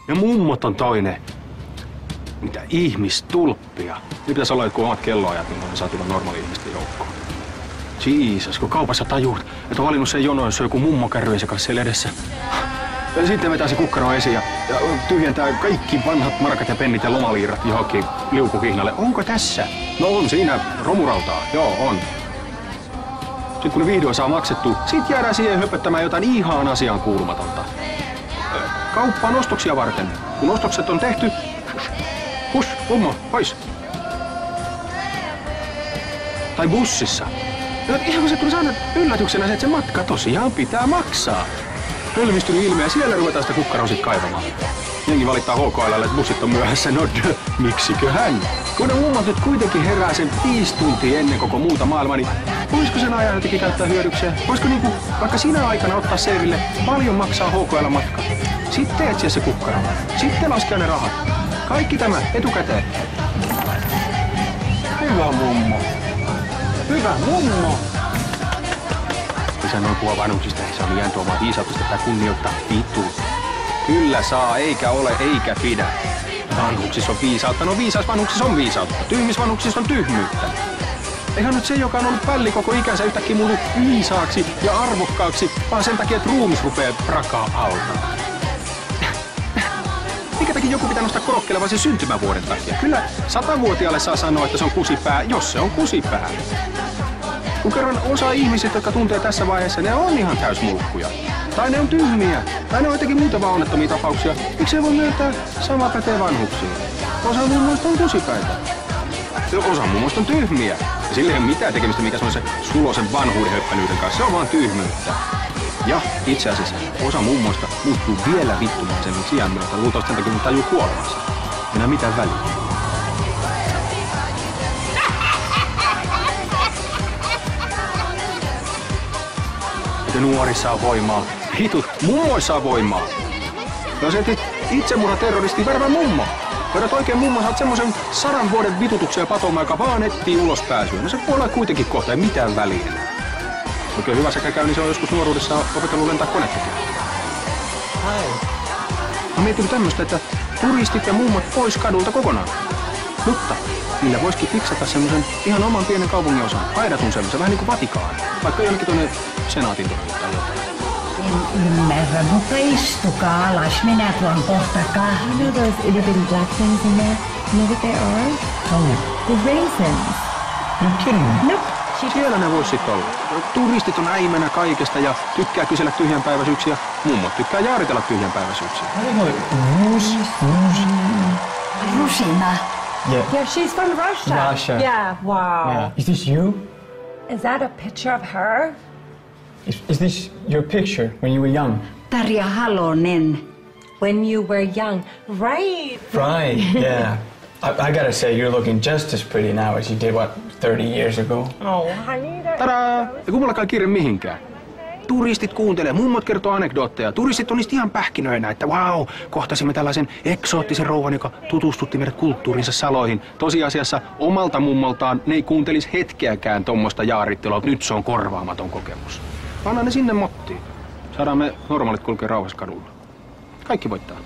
Ja mummot on toinen. Mitä ihmistulppia. Nyt pitäisi olla jotkut omat kelloajat, niin me saat tulla normaali ihmisten joukkoon. Jeesus, kun kaupassa tajuut, että on valinnut sen jono, jos on joku mummo kärryisen kanssa siellä edessä. Ja sitten vetää se kukkaro esiin ja tyhjentää kaikki vanhat markat ja pennit ja lomaliirat johonkin liukukihnalle. Onko tässä? No on siinä romurautaa. Joo, on. Sitten kun ne vihdoin saa maksettua, sit jäädään siihen höpöttämään jotain ihan asiaan kuulumatonta. Kauppaan ostoksia varten. Kun ostokset on tehty, hush, mummo, pois. Tai bussissa. Ihan kun se tulisi aina yllätyksenä se, että se matka tosiaan pitää maksaa. Hölmistynyt ilme ja siellä ruvetaan sitä kukkaroa sit kaivamaan. Jengi valittaa HKL:lle, että bussit on myöhässä. No miksiköhän? Kun ne mummot nyt kuitenkin herää sen 5 tuntia ennen koko muuta maailmaa, niin voisiko sen ajan jotenkin käyttää hyödykseen? Voisiko niinku vaikka sinä aikana ottaa selville, paljon maksaa HKL-matka? Sitten etsiä se kukkaro. Sitten laskea ne rahat. Kaikki tämä etukäteen. Hyvä mummo. Hyvä mummo. Isä noin puhua vanhuksista, ei saa liian tuomaan viisautista tai kunnioittaa vittuutta. Kyllä saa, eikä ole, eikä pidä. Vanhuksissa on viisautta, no viisas vanhuksissa on viisautta. Tyhmis vanhuksissa on tyhmyyttä. Eihän nyt se, joka on ollut pälli koko ikänsä yhtäkkiä muutu viisaaksi ja arvokkaaksi, vaan sen takia, että ruumis rupeaa prakaa alta. Minkä takia joku pitää nostaa korokkeelle vaan sen syntymävuoden takia? Kyllä 100-vuotiaalle saa sanoa, että se on kusipää, jos se on kusipää. Kun kerran osa ihmisistä, jotka tuntee tässä vaiheessa, ne on ihan täysmulkkuja. Tai ne on tyhmiä. Tai ne on jotenkin muuta vaan onnettomia tapauksia. Miksi ei voi myöntää sama pätee vanhuksiin? Osa mummoista on kusipäitä. Osa mummoista on tyhmiä. Ja sillä ei ole mitään tekemistä, mikä se on se sulosen vanhuuden höppänyyden kanssa. Se on vaan tyhmyyttä. Ja itse asiassa osa mummoista muuttuu vielä vittumaisemmin sijaan myötä. Luultavasti sen takia, kun tajuu kuolemansa. Ei enää mitään väliä. Ja nuorissa on voimaa. Hitut, mummoissa on voimaa. Jos et itsemurhaterroristi, värvää mummo. Vedät oikein mummo, saat semmosen 100 vuoden vitutuksen ja patoma, joka vaan etsii ulospääsyä. No se voi olla kuitenkin kohta, ei mitään väliä. Oikein hyvä sekä käy, niin se on joskus nuoruudessa opetellut lentää konettakin. Mä mietin tämmöstä, että turistit ja mummot pois kadulta kokonaan. Mutta niillä voisikin fiksata semmosen ihan oman pienen kaupungin osan. Aidatun semmosen, vähän niinku Vatikaan. Vaikka jonnekin tuonne senaatin tai jotain. En ymmärrä, mutta istukaa alas. Minä tuon kohta kahvin. You know those itty bitty black things in there? You know what they are? Oh, The raisins. you're kidding me. Nope. Siellä ne vois sit olla. Turistit on äimänä kaikesta ja tykkää kysellä tyhjänpäiväisyyksiä. Mummot tykkää jaaritella tyhjänpäiväisyyksiä. Rusina. Yeah. Yeah, she's from Russia. Russia. Yeah, wow. Yeah. Is this you? Is that a picture of her? Is this your picture when you were young? Tarja Halonen. When you were young. Right. Right, yeah. I gotta say, you're looking just as pretty now as you did, 30 years ago? Oh, honey. Tadaa! Ja kummallakaan kiire mihinkään. Turistit kuuntelee, mummot kertoo anekdootteja. Turistit on niistä ihan pähkinöinä, että vau, kohtasimme tällaisen eksoottisen rouvan, joka tutustutti meidät kulttuurinsa saloihin. Tosiasiassa omalta mummoltaan ne ei kuuntelis hetkeäkään tommoista jaarittelua, että nyt se on korvaamaton kokemus. Anna ne sinne mottiin. Saadaan me normaalit kulkea rauhassa kadulla. Kaikki voittaa.